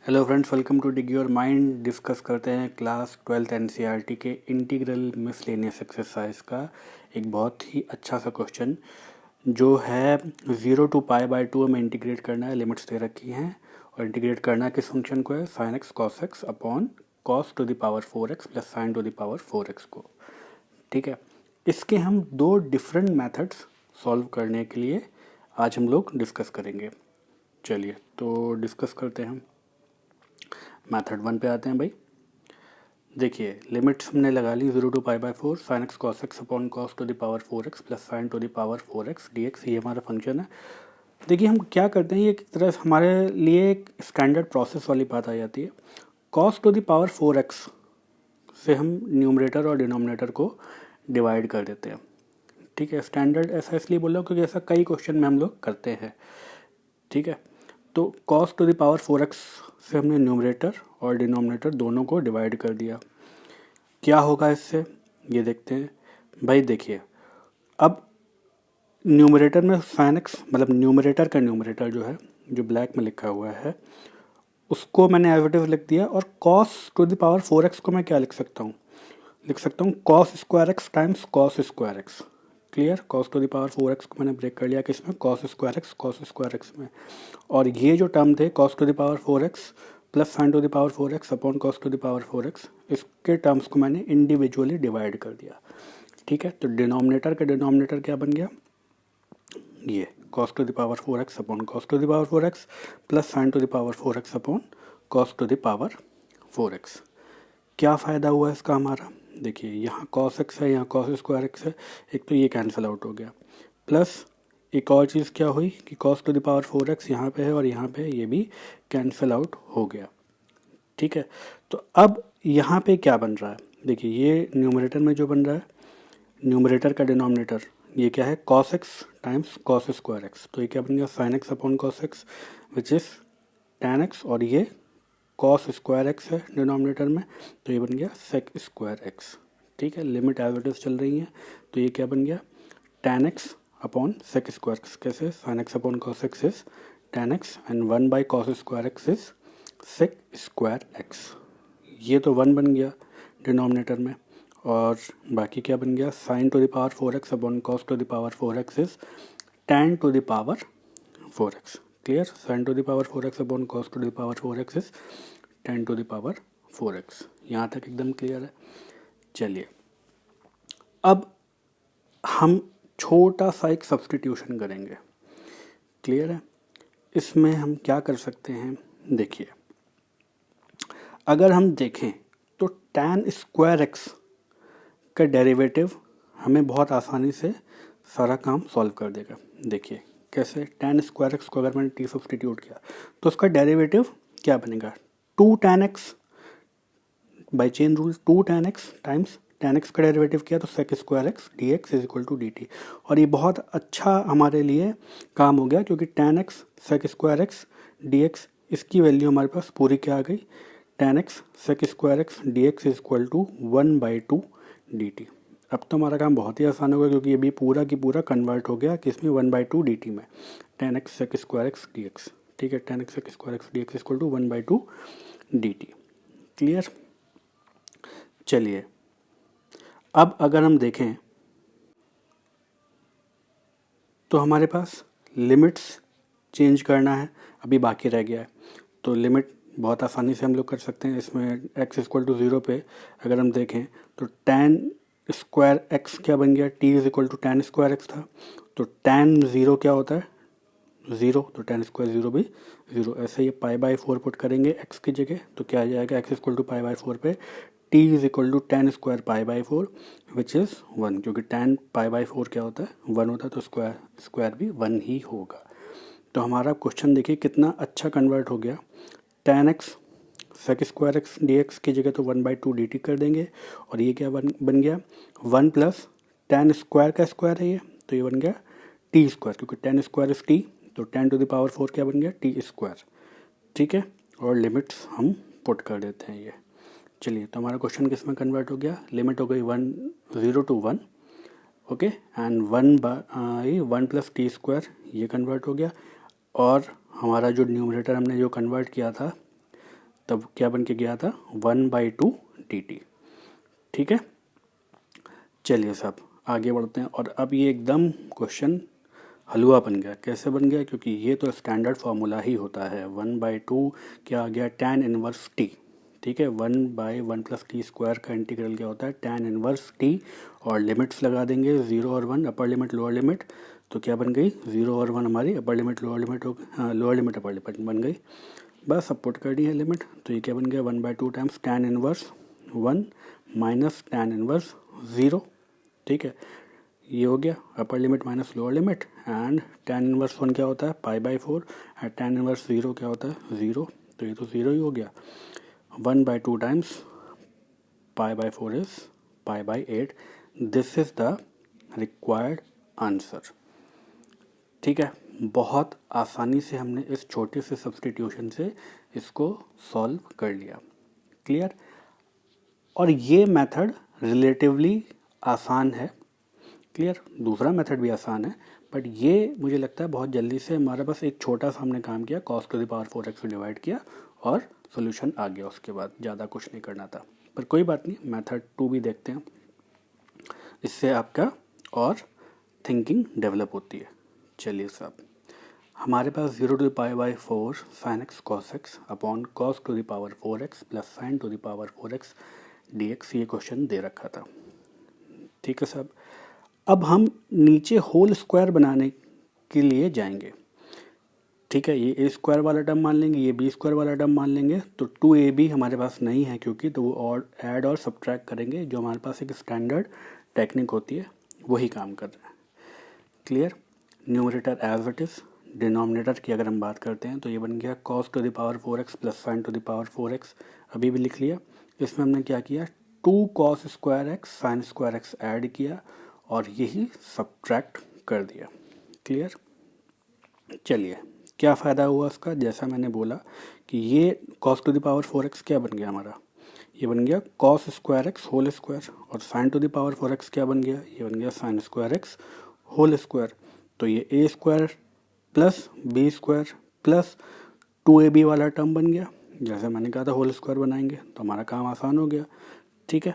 Hello friends, welcome to dig your mind. Discuss करते हैं class 12th NCERT के integral miscellaneous exercise का एक बहुत ही अच्छा सा क्वेश्चन जो है 0 to π/2 हमें इंटीग्रेट करना है। लिमिट्स दे रखी हैं और इंटीग्रेट करना किस फंक्शन को है, sign x cos x upon cos to the power 4x plus sine to the power 4x को। ठीक है, इसके हम दो डिफरेंट मेथड्स सॉल्व करने के लिए आज हम लोग डिस्कस करेंगे। चलिए तो डिस्कस करते हैं हम। मेथड 1 पे आते हैं भाई। देखिए लिमिट्स हमने लगा ली 0 to π/4 sine x cos x upon cos to the power 4x plus sine to the power 4x dx, ये हमारा फंक्शन है। देखिए हम क्या करते हैं, ये एक तरह से हमारे लिए एक स्टैंडर्ड प्रोसेस वाली बात आ जाती है। Cos to the power 4x से हम न्यूमरेटर और डिनोमिनेटर को डिवाइड कर देते हैं। ठीक है, स्टैंडर्ड ऐसा इसलिए बोल रहा हूँ क्योंकि ऐसा कई क्वेश्चन में हम लोग करते हैं। ठीक है, तो cos to the power 4x से हमने न्यूमरेटर और डिनोमिनेटर दोनों को डिवाइड कर दिया। क्या होगा इससे, ये देखते हैं भाई। देखिए अब न्यूमरेटर में साइन एक्स, मतलब न्यूमरेटर का न्यूमरेटर जो है, जो ब्लैक में लिखा हुआ है, उसको मैंने एज इट इज लिख दिया। और cos to the power 4x को मैं क्या लिख सकता हूँ, लिख सकता हूँ cos square x times cos square x. Clear, cos to the power 4x को मैंने ब्रेक कर लिया किसमें, कॉस स्क्वायर एक्स में। और ये जो टर्म थे cos to the power 4x plus sine to the power 4x upon cos to the power 4x, इसके टर्म्स को मैंने इंडिविजुअली डिवाइड कर दिया। ठीक है, तो डिनोमिनेटर का डिनोमिनेटर क्या बन गया, ये cos to the power 4x upon cos to the power 4x plus sine to the power 4x upon cos to the power 4x। क्या फ़ायदा हुआ इसका हमारा, देखिए यहाँ cos x है, यहाँ cos स्क्वायर एक्स है, एक तो ये कैंसिल आउट हो गया। प्लस एक और चीज़ क्या हुई कि cos to the power 4x यहाँ पे है और यहाँ पे ये भी कैंसिल आउट हो गया। ठीक है, तो अब यहाँ पे क्या बन रहा है, देखिए ये न्यूमरेटर में जो बन रहा है, न्यूमरेटर का डिनोमिनेटर ये क्या है, cos x times cos square x. तो ये क्या बन गया, sin x upon cos x which is tan x, और ये cos स्क्वायर एक्स है डिनोमिनेटर में, तो ये बन गया sec स्क्वायर एक्स। ठीक है, लिमिट एज इट इज चल रही है, तो ये क्या बन गया, tan x upon sec square x. कैसे, sin x upon cos x is tan x and 1/cos square x is sec square x. ये तो 1 बन गया डिनोमिनेटर में, और बाकी क्या बन गया, sin to the power 4x upon cos to the power 4x is tan to the power 4x। Clear, sin to the power 4x upon cos to the power 4x is tan to the power 4x। यहाँ तक एकदम clear है। चलिए अब हम छोटा सा एक सब्स्टिट्यूशन करेंगे। क्लियर है, इसमें हम क्या कर सकते हैं, देखिए अगर हम देखें तो tan स्क्वायर एक्स का डेरिवेटिव हमें बहुत आसानी से सारा काम सॉल्व कर देगा। देखिए कैसे, tan स्क्वायर एक्स को अगर मैंने t सब्स्टिट्यूट किया तो उसका डेरिवेटिव क्या बनेगा, 2 tan x by chain rule, 2 tan x times tan x का डेरिवेटिव किया तो sec square X dx is equal to dt। और ये बहुत अच्छा हमारे लिए काम हो गया क्योंकि tan x sec square X dx, इसकी वैल्यू हमारे पास पूरी क्या आ गई, tan x sec square X dx is equal to 1/2 dt। अब तो हमारा काम बहुत ही आसान होगा क्योंकि ये भी पूरा की पूरा कन्वर्ट हो गया किसमें, 1/2 dt में, tan x sec square X dx। ठीक है, tan x sec square X dx is equal to 1/2 dt। Clear, चलिए अब अगर हम देखें तो हमारे पास लिमिट्स चेंज करना है, अभी बाकी रह गया है। तो लिमिट बहुत आसानी से हम लोग कर सकते हैं। इसमें x इक्वल टू 0 पे अगर हम देखें तो tan स्क्वायर एक्स क्या बन गया, t is equal to tan square X था, तो tan 0 क्या होता है, 0, तो tan स्क्वायर 0 भी 0। ऐसे ये π/4 पुट करेंगे x की जगह तो क्या आ जाएगा, x इक्वल टू π/4 पे t is equal to tan square π/4 which is 1, क्योंकि tan π/4 क्या होता है, 1 होता है, तो स्क्वायर भी 1 ही होगा। तो हमारा क्वेश्चन देखिए कितना अच्छा कन्वर्ट हो गया, tan x sec square X dx की जगह तो 1/2 dt कर देंगे, और ये क्या बन गया, 1 प्लस tan स्क्वायर का स्क्वायर है ये, तो ये बन गया t स्क्वायर, क्योंकि tan स्क्वायर इज t, तो tan टू द पावर 4 क्या बन गया, t स्क्वायर। ठीक है, और लिमिट्स हम पुट कर देते हैं ये। चलिए तो हमारा क्वेश्चन किस में कन्वर्ट हो गया, लिमिट हो गई 0 to 1, okay, and 1 plus T square ये कन्वर्ट हो गया। और हमारा जो न्यूमरेटर हमने जो कन्वर्ट किया था तब क्या बन के गया था 1/2 dt। ठीक है, चलिए साहब आगे बढ़ते हैं। और अब ये एकदम क्वेश्चन हलवा बन गया। कैसे बन गया? क्योंकि ये तो स्टैंडर्ड फार्मूला ही होता है। 1/2 क्या आ गया? tan inverse T. ठीक है, 1/1 + t² का इंटीग्रल क्या होता है? tan inverse T. और लिमिट्स लगा देंगे 0 और 1, अपर लिमिट लोअर लिमिट। तो क्या बन गई? 0 और 1 हमारी अपर लिमिट लोअर लिमिट हो, लोअर लिमिट अपर लिमिट बन गई। बस सब पुट कर दी है लिमिट। तो ये क्या बन गया? 1/2 times tan inverse 1 minus tan inverse 0। ठीक है, ये हो गया upper limit minus lower limit. And tan inverse 1 क्या होता है? π/4। एंड tan इनवर्स 0 क्या होता है? 0। तो ये तो 0 ही हो गया। 1/2 times π/4 is π/8। This is the required answer. ठीक है, बहुत आसानी से हमने इस छोटे से सब्स्टिट्यूशन से इसको सॉल्व कर लिया। क्लियर? और ये मेथड रिलेटिवली आसान है। क्लियर? दूसरा मेथड भी आसान है, बट ये मुझे लगता है बहुत जल्दी से हमारा बस एक छोटा सा हमने काम किया, cos⁴x को डिवाइड किया और सोल्यूशन आ गया। उसके बाद ज़्यादा कुछ नहीं करना था। पर कोई बात नहीं, मेथड 2 भी देखते हैं, इससे आपका और थिंकिंग डेवलप होती है। चलिए साहब, हमारे पास 0⁴ sin x cos x upon cos⁴x plus sin⁴x dx ये क्वेश्चन दे रखा था। ठीक है साहब, अब हम नीचे होल स्क्वायर बनाने के लिए जाएंगे। ठीक है, ये a² वाला टर्म मान लेंगे, ये b² वाला टर्म मान लेंगे। तो 2ab हमारे पास नहीं है क्योंकि, तो वो और ऐड और सब्ट्रैक्ट करेंगे। जो हमारे पास एक स्टैंडर्ड टेक्निक होती है वही काम कर रहे हैं। Clear? Numerator as it is. Denominator की अगर हम बात करते हैं तो ये बन गया cos⁴x प्लस sin⁴x। अभी भी लिख लिया। इसमें हमने क्या किया? 2cos²x sin²x ऐड किया और यही सब्ट्रैक्ट कर दिया। क्लियर? चलिए, क्या फ़ायदा हुआ उसका? जैसा मैंने बोला कि ये cos⁴x क्या बन गया हमारा? ये बन गया cos² होल स्क्वायर। और sin⁴x क्या बन गया? ये बन गया sin² होल स्क्वायर। तो ये a² plus b² plus 2ab वाला टर्म बन गया। जैसे मैंने कहा था होल स्क्वायर बनाएंगे तो हमारा काम आसान हो गया। ठीक है,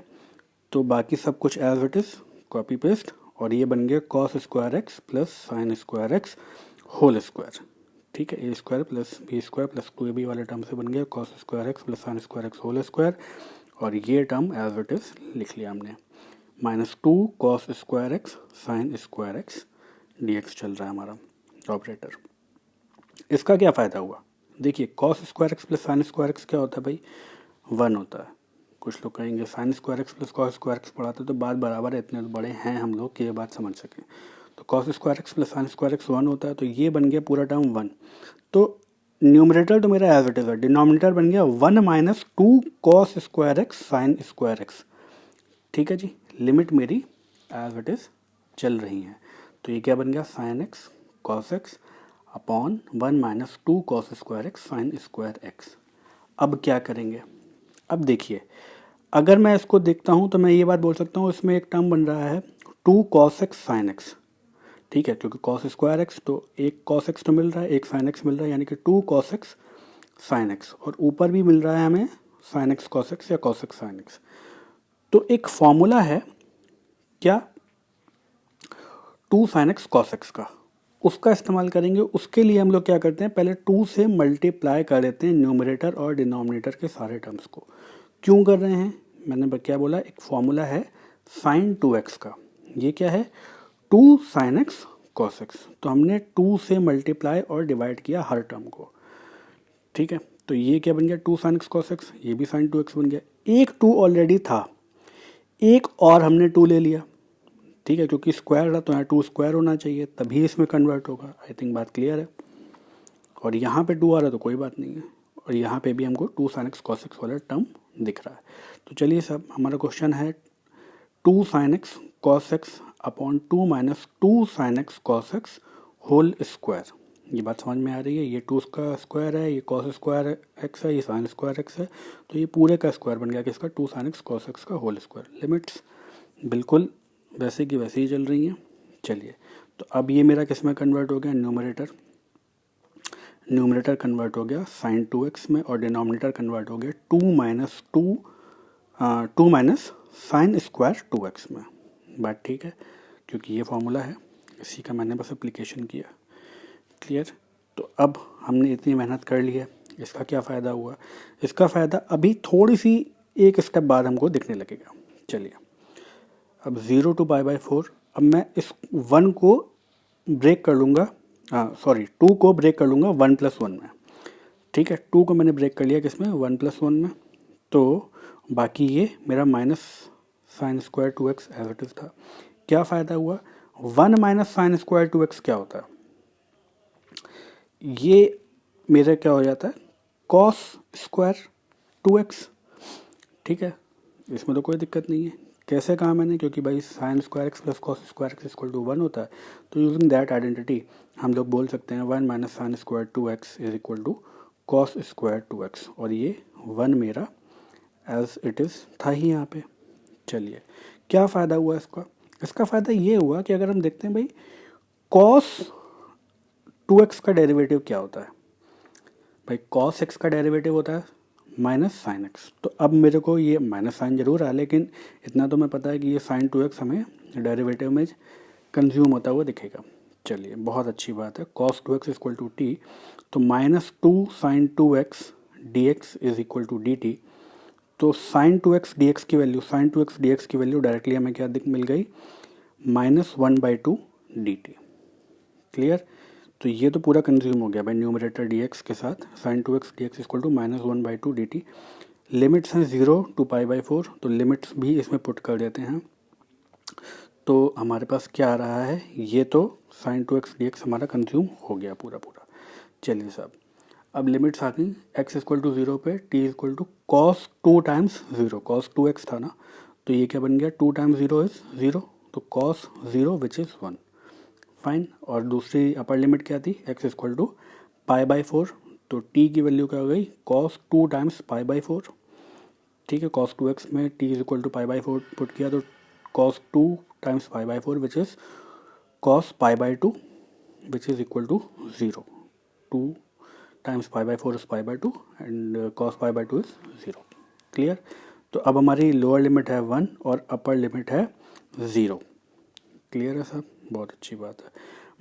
तो बाकी सब कुछ as it is copy paste. और ये बन गया cos² plus sin² whole square. ठीक है, a² plus b² plus 2ab वाले टर्म से बन गया cos² plus sin² whole square. और ये टर्म एज इट इज़ लिख लिया हमने, -2 cos² sin² dx चल रहा है हमारा ऑपरेटर। इसका क्या फ़ायदा हुआ? देखिए, cos² प्लस sin² क्या होता है भाई? 1 होता है। कुछ लोग कहेंगे sin² प्लस cos² पढ़ाते तो बात बराबर है, इतने बड़े हैं हम लोग कि ये बात समझ सकें। तो cos² प्लस sin² 1 होता है, तो ये बन गया पूरा टर्म 1। तो न्यूमरेटर तो मेरा एज इट इज़ है, डिनोमिनेटर बन गया 1 माइनस 2 cos² sin²। ठीक है जी, लिमिट मेरी एज इट इज़ चल रही हैं। तो ये क्या बन गया? sin x cos x upon 1 minus 2 cos² sin²x। अब क्या करेंगे? अब देखिए, अगर मैं इसको देखता हूँ तो मैं ये बात बोल सकता हूँ, इसमें एक टर्म बन रहा है 2 cos x sin x। ठीक है, क्योंकि cos²x तो एक cos x तो मिल रहा है, एक sin x मिल रहा है, यानी कि 2 cos x sin x। और ऊपर भी मिल रहा है हमें sin x cos x या cos x sin x। तो एक फॉर्मूला है क्या? 2 sin x cos x का, उसका इस्तेमाल करेंगे। उसके लिए हम लोग क्या करते हैं, पहले 2 से मल्टीप्लाई कर देते हैं न्यूमरेटर और डिनोमिनेटर के सारे टर्म्स को। क्यों कर रहे हैं? मैंने क्या बोला? एक फॉर्मूला है sin 2x का। ये क्या है? 2 sin x cos x। तो हमने 2 से मल्टीप्लाई और डिवाइड किया हर टर्म को। ठीक है, तो ये क्या बन गया? 2 sin x cos x। ये भी sin 2x बन गया। एक 2 ऑलरेडी था, एक और हमने 2 ले लिया। ठीक है, क्योंकि स्क्वायर था तो यहाँ 2 स्क्वायर होना चाहिए, तभी इसमें कन्वर्ट होगा। आई थिंक बात क्लियर है। और यहाँ पे 2 आ रहा है तो कोई बात नहीं है। और यहाँ पे भी हमको 2 sin x cos x वाला टर्म दिख रहा है। तो चलिए साहब, हमारा क्वेश्चन है 2 sin x cos x upon 2 minus 2 sin x cos x whole square. ये बात समझ में आ रही है? ये 2 का स्क्वायर है, ये cos² x है, ये sin² x है। तो ये पूरे का स्क्वायर बन गया किसका? 2 sin x cos x का होल स्क्वायर। लिमिट्स बिल्कुल वैसे की वैसे ही चल रही हैं। चलिए, तो अब ये मेरा किस में कन्वर्ट हो गया? न्यूमरेटर। न्यूमरेटर कन्वर्ट हो गया साइन 2x में और डिनोमिनेटर कन्वर्ट हो गया 2 माइनस साइन स्क्वायर 2x में। बात ठीक है, क्योंकि ये फॉर्मूला है, इसी का मैंने बस एप्लीकेशन किया। क्लियर? तो अब हमने इतनी मेहनत कर ली है, इसका क्या फ़ायदा हुआ? इसका फ़ायदा अभी थोड़ी सी एक स्टेप बाद हमको दिखने लगेगा। चलिए, अब 0 to π/4, अब मैं इस 1 को ब्रेक कर लूँगा, 2 को ब्रेक कर लूँगा 1 + 1 में। ठीक है, 2 को मैंने ब्रेक कर लिया किसमें? 1 + 1 में। तो बाकी ये मेरा minus sine square 2x as it is था। क्या फ़ायदा हुआ? 1 माइनस साइन स्क्वायर 2x क्या होता है? ये मेरा क्या हो जाता है? Cos square 2x। ठीक है, इसमें तो कोई दिक्कत नहीं है। कैसे कहा मैंने? क्योंकि भाई sine square X plus cos square X equal to 1 होता है, तो यूजिंग दैट आइडेंटिटी हम लोग बोल सकते हैं 1 minus sine square 2x is equal to cos square 2x, और ये 1 मेरा एज इट इज़ था ही यहाँ पे। चलिए, क्या फ़ायदा हुआ इसका? इसका फ़ायदा ये हुआ कि अगर हम देखते हैं भाई कॉस 2x का डेरिवेटिव क्या होता है? भाई कॉस x का डेरिवेटिव होता है माइनस साइन एक्स। तो अब मेरे को ये माइनस साइन जरूर है, लेकिन इतना तो मैं पता है कि ये साइन 2x हमें डेरिवेटिव में कंज्यूम होता हुआ दिखेगा। चलिए, बहुत अच्छी बात है। Cos 2x equal to T, तो -2 sine 2x dx is equal to dt। तो साइन 2x dx की वैल्यू, साइन 2x dx की वैल्यू डायरेक्टली हमें क्या मिल गई? -1/2 dt। क्लियर? तो ये तो पूरा कंज्यूम हो गया भाई न्यूमरेटर dx के साथ, sine 2x dx equal to -1/2 dt। Limits हैं 0 to π/4, तो लिमिट्स भी इसमें पुट कर देते हैं। तो हमारे पास क्या आ रहा है? ये तो साइन 2x dx हमारा कंज्यूम हो गया पूरा पूरा। चलिए साहब, अब लिमिट्स आ गई x इक्वल टू 0 पे, t equal to cos 2 times 0, cos 2x था ना, तो ये क्या बन गया? 2 टाइम्स 0 इज़ 0, तो कॉस 0 विच इज़ 1। फाइन। और दूसरी अपर लिमिट क्या थी? x इक्वल टू π/4, तो t की वैल्यू क्या हो गई? Cos 2 times π/4। ठीक है, कॉस 2x में t is equal to π/4 put किया, तो cos 2 times π/4 which is cos π/2 which is equal to 0। 2 times π/4 is π/2 and cos π/2 is 0। Clear? तो अब हमारी लोअर लिमिट है 1 और अपर लिमिट है 0। क्लियर है सब? बहुत अच्छी बात है।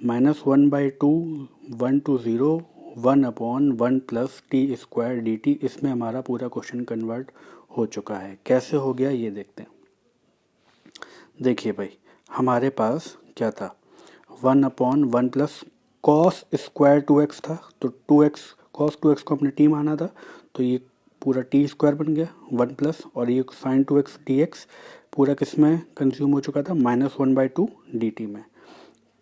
-1/2 1 to 0 1/1 plus T square D T, इसमें हमारा पूरा क्वेश्चन कन्वर्ट हो चुका है। कैसे हो गया ये देखते हैं। देखिए भाई, हमारे पास क्या था? 1/1 प्लस कॉस स्क्वायर 2x था, तो 2x कॉस 2x को अपने टी माना था, तो ये पूरा टी स्क्वायर बन गया 1 प्लस, और ये साइन 2x dx पूरा किस में कंज्यूम हो चुका था? -1/2 dt में।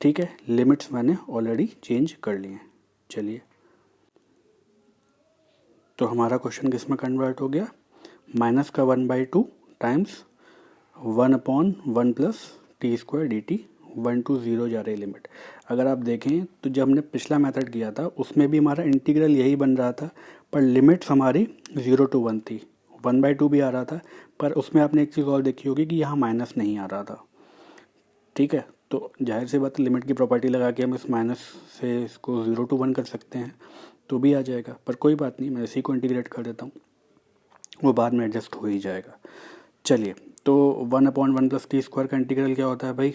ठीक है, लिमिट्स मैंने ऑलरेडी चेंज कर लिए हैं। चलिए, तो हमारा क्वेश्चन किस में कन्वर्ट हो गया? माइनस का 1/2 times 1/1 plus T square D T, 1 to 0 जा रही लिमिट। अगर आप देखें तो जब हमने पिछला मेथड किया था उसमें भी हमारा इंटीग्रल यही बन रहा था, पर लिमिट्स हमारी 0 to 1 थी। 1/2 भी आ रहा था, पर उसमें आपने एक चीज़ और देखी होगी कि यहाँ माइनस नहीं आ रहा था। ठीक है, तो जाहिर सी बात, लिमिट की प्रॉपर्टी लगा के हम इस माइनस से इसको 0 to 1 कर सकते हैं, तो भी आ जाएगा। पर कोई बात नहीं, मैं इसी को इंटीग्रेट कर देता हूँ, वो बाद में एडजस्ट हो ही जाएगा। चलिए, तो 1/1 प्लस टी स्क्वायर का इंटीग्रल क्या होता है भाई?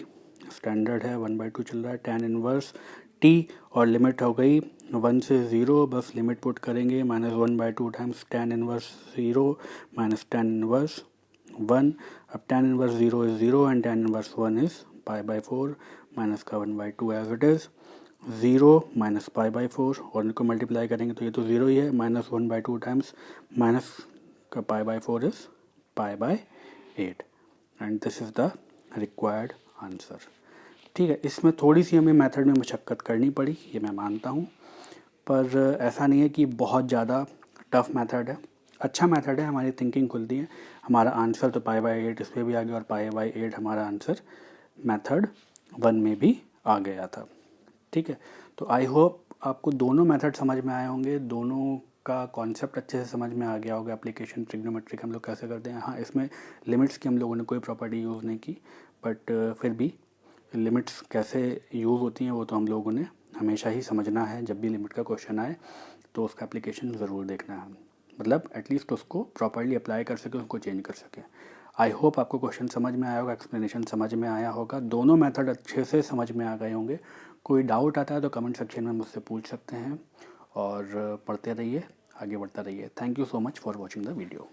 स्टैंडर्ड है, 1/2 चल रहा है, tan इनवर्स टी, और लिमिट हो गई 1 से 0, बस लिमिट पुट करेंगे -1/2 times tan inverse 0 minus tan inverse 1। अब tan inverse 0 is 0 and tan inverse 1 is π/4, minus का 1/2 एज इट इज़ 0 माइनस π/4, और इनको मल्टीप्लाई करेंगे तो ये तो 0 ही है, -1/2 टाइम्स माइनस का π/4 is π/8 and this is the required answer. ठीक है, इसमें थोड़ी सी हमें मेथड में मशक्क़त करनी पड़ी, ये मैं मानता हूँ, पर ऐसा नहीं है कि बहुत ज़्यादा टफ मेथड है। अच्छा मेथड है, हमारी थिंकिंग खुलती है। हमारा आंसर तो π/8 इस पर भी आ गया, और π/8 हमारा आंसर मेथड 1 में भी आ गया था। ठीक है, तो आई होप आपको दोनों मेथड समझ में आए होंगे, दोनों का कॉन्सेप्ट अच्छे से समझ में आ गया होगा। एप्लीकेशन ट्रिग्नोमेट्रिक हम लोग कैसे करते हैं। हाँ, इसमें लिमिट्स की हम लोगों ने कोई प्रॉपर्टी यूज़ नहीं की, बट फिर भी लिमिट्स कैसे यूज़ होती हैं वो तो हम लोगों ने हमेशा ही समझना है। जब भी लिमिट का क्वेश्चन आए तो उसका एप्लीकेशन ज़रूर देखना है, मतलब एटलीस्ट उसको प्रॉपरली अप्लाई कर सके, उसको चेंज कर सके। आई होप आपको क्वेश्चन समझ में आया होगा, एक्सप्लेनेशन समझ में आया होगा, दोनों मेथड अच्छे से समझ में आ गए होंगे। कोई डाउट आता है तो कमेंट सेक्शन में मुझसे पूछ सकते हैं, और पढ़ते रहिए, आगे बढ़ता रहिए। Thank you so much for watching the video.